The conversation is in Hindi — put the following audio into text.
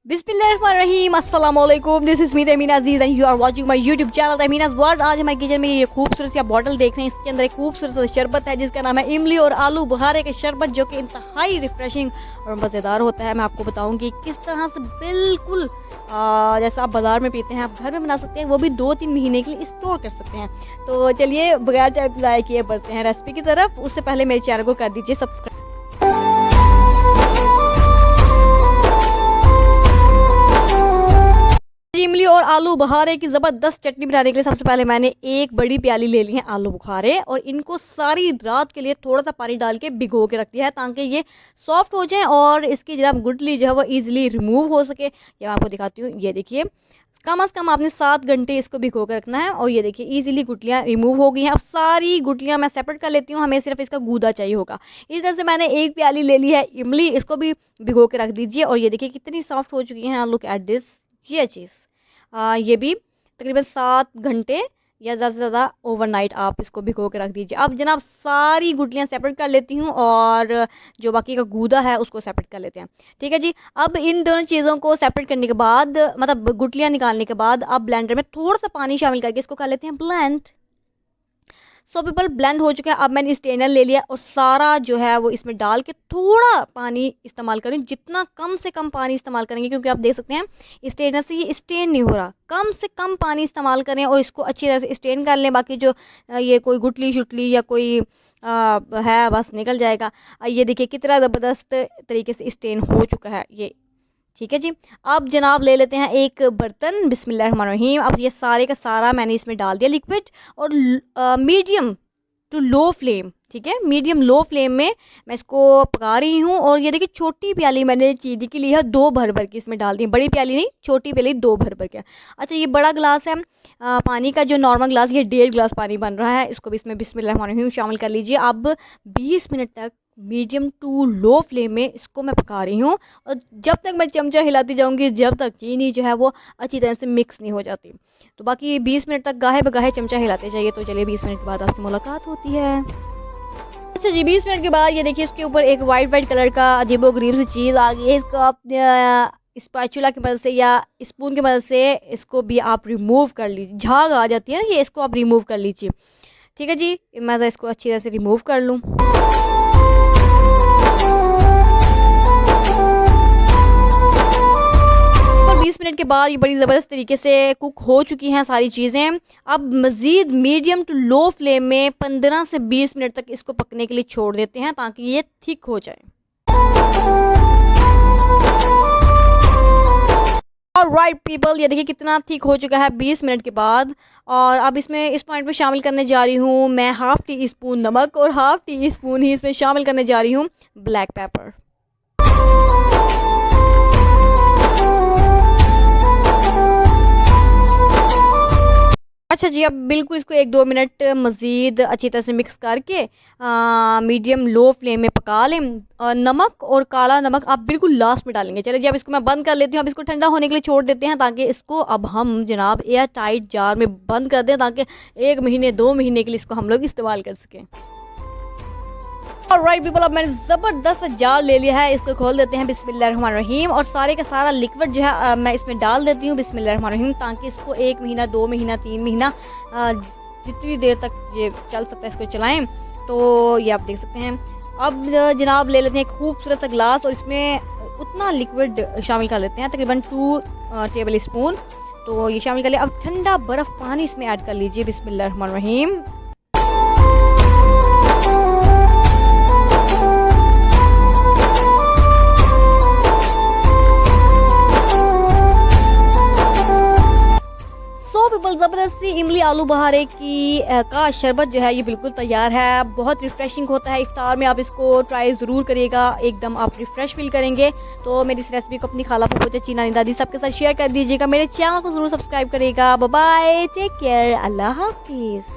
बिस्मिल्लाहिर्रहमानिर्रहीम, अस्सलाम वालेकुम। This is me Tamina Aziz and you are watching my YouTube channel Tamina's world. आज हमारे किचन में ये खूबसूरत सी बॉटल देख रहे हैं। इसके अंदर एक खूबसूरत सा शरबत है जिसका नाम है इमली और आलू बुखारे का शरबत, जो कि इंतहाई रिफ्रेशिंग और मज़ेदार होता है। मैं आपको बताऊंगी किस तरह से बिल्कुल जैसा आप बाज़ार में पीते हैं आप घर में बना सकते हैं, वो भी 2-3 महीने के लिए स्टोर कर सकते हैं। तो चलिए बगैर टाइम ज़ाया किए बढ़ते हैं रेसिपी की तरफ। उससे पहले मेरे चैनल को कर दीजिए सब्सक्राइब। इमली और आलू बुखारे की ज़बरदस्त चटनी बनाने के लिए सबसे पहले मैंने एक बड़ी प्याली ले ली है आलू बुखारे, और इनको सारी रात के लिए थोड़ा सा पानी डाल के भिगो के रख दिया है ताकि ये सॉफ्ट हो जाएं और इसकी जरा गुठली जो है वो ईजिली रिमूव हो सके। ये मैं आपको दिखाती हूँ। ये देखिए, कम से कम आपने 7 घंटे इसको भिगो कर रखना है। और ये देखिए ईजिली गुठलियाँ रिमूव हो गई हैं। अब सारी गुठलियाँ मैं सेपरेट कर लेती हूँ, हमें सिर्फ इसका गूदा चाहिए होगा। इस तरह से मैंने एक प्याली ले ली है इमली, इसको भी भिगो के रख दीजिए। और ये देखिए कितनी सॉफ्ट हो चुकी हैं। लुक एट दिस, ये चीज़ ये भी तकरीबन 7 घंटे या ज़्यादा से ज़्यादा ओवरनाइट आप इसको भिगो के रख दीजिए। अब जनाब सारी गुठलियाँ सेपरेट कर लेती हूँ और जो बाकी का गूदा है उसको सेपरेट कर लेते हैं। ठीक है जी। अब इन दोनों चीज़ों को सेपरेट करने के बाद, मतलब गुठलियाँ निकालने के बाद, अब ब्लेंडर में थोड़ा सा पानी शामिल करके इसको कर लेते हैं ब्लेंड। सो पीपल ब्लेंड हो चुका है। अब मैंने स्ट्रेनर ले लिया और सारा जो है वो इसमें डाल के थोड़ा पानी इस्तेमाल करें, जितना कम से कम पानी इस्तेमाल करेंगे, क्योंकि आप देख सकते हैं स्ट्रेनर से ये स्ट्रेन नहीं हो रहा। कम से कम पानी इस्तेमाल करें और इसको अच्छी तरह से स्ट्रेन कर लें। बाकी जो ये कोई गुठली शुटली या कोई है बस निकल जाएगा। ये देखिए कितना ज़बरदस्त तरीके से स्ट्रेन हो चुका है ये। ठीक है जी। अब जनाब ले लेते हैं एक बर्तन। बिस्मिल्लाहिर्रहमानिर्रहीम। अब ये सारे का सारा मैंने इसमें डाल दिया लिक्विड, और मीडियम टू लो फ्लेम, ठीक है, मीडियम लो फ्लेम में मैं इसको पका रही हूँ। और ये देखिए छोटी प्याली मैंने चीनी की ली है, 2 भर भर की इसमें डाल दी। बड़ी प्याली नहीं, छोटी प्याली 2 भर भर के। अच्छा, ये बड़ा गिलास है पानी का, जो नॉर्मल गिलास, ये 1.5 गिलास पानी बन रहा है। इसको भी इसमें बिस्मिल्लाहिर्रहमानिर्रहीम शामिल कर लीजिए। अब 20 मिनट तक मीडियम टू लो फ्लेम में इसको मैं पका रही हूँ, और जब तक मैं चमचा हिलाती जाऊँगी जब तक चीनी जो है वो अच्छी तरह से मिक्स नहीं हो जाती। तो बाकी 20 मिनट तक गाहे बगाहे चमचा हिलाते जाइए। तो चलिए 20 मिनट के बाद आपसे मुलाकात होती है। अच्छा जी, 20 मिनट के बाद ये देखिए इसके ऊपर एक वाइट कलर का अजीबोगरीब सी चीज़ आ गई है। इसको आप स्पैचुला की मदद से या स्पून की मदद से इसको भी आप रिमूव कर लीजिए। झाग आ जाती है ना, ये इसको आप रिमूव कर लीजिए। ठीक है जी, मैं इसको अच्छी तरह से रिमूव कर लूँ। 20 मिनट के बाद ये बड़ी ज़बरदस्त तरीके से कुक हो चुकी हैं सारी चीज़ें। अब मज़ीद मीडियम टू लो फ्लेम में 15 से 20 मिनट तक इसको पकने के लिए छोड़ देते हैं ताकि ये थिक हो जाए। और राइट पीपल, ये देखिए कितना थिक हो चुका है 20 मिनट के बाद। और अब इसमें इस पॉइंट पे शामिल करने जा रही हूँ मैं ½ टी स्पून नमक, और ½ टी स्पून ही इसमें शामिल करने जा रही हूँ ब्लैक पेपर। अच्छा जी, अब बिल्कुल इसको 1-2 मिनट मज़ीद अच्छी तरह से मिक्स करके मीडियम लो फ्लेम में पका लें। नमक और काला नमक आप बिल्कुल लास्ट में डालेंगे। चलिए जी, अब इसको मैं बंद कर लेती हूँ। अब इसको ठंडा होने के लिए छोड़ देते हैं ताकि इसको अब हम जनाब एयर टाइट जार में बंद कर दें, ताकि 1 महीने 2 महीने के लिए इसको हम लोग इस्तेमाल कर सकें। राइट पीपल, अब मैंने ज़बरदस्त जार ले लिया है। इसको खोल देते हैं बिस्मिल्लाहिर्रहमानिर्रहीम, और सारे का सारा लिक्विड जो है मैं इसमें डाल देती हूँ बिस्मिल्लाहिर्रहमानिर्रहीम, ताकि इसको 1 महीना 2 महीना 3 महीना जितनी देर तक ये चल सकता है इसको चलाएं। तो ये आप देख सकते हैं। अब जनाब ले लेते हैं एक खूबसूरत सा गिलास, और इसमें उतना लिक्विड शामिल कर लेते हैं, तकरीबन 2 टेबल स्पून। तो ये शामिल कर लिया। अब ठंडा बर्फ़ पानी इसमें ऐड कर लीजिए बिस्मिल्लाहिर्रहमानिर्रहीम। ज़बरदस्ती इमली आलू बुखारे की का शरबत जो है ये बिल्कुल तैयार है। बहुत रिफ़्रेशिंग होता है। इफ्तार में आप इसको ट्राई ज़रूर करिएगा, एकदम आप रिफ़्रेश फील करेंगे। तो मेरी इस रेसिपी को अपनी खाला फूफू चाची नानी दादी सबके साथ शेयर कर दीजिएगा। मेरे चैनल को ज़रूर सब्सक्राइब करिएगा। बाय बाय, टेक केयर, अल्लाह हाफिज़।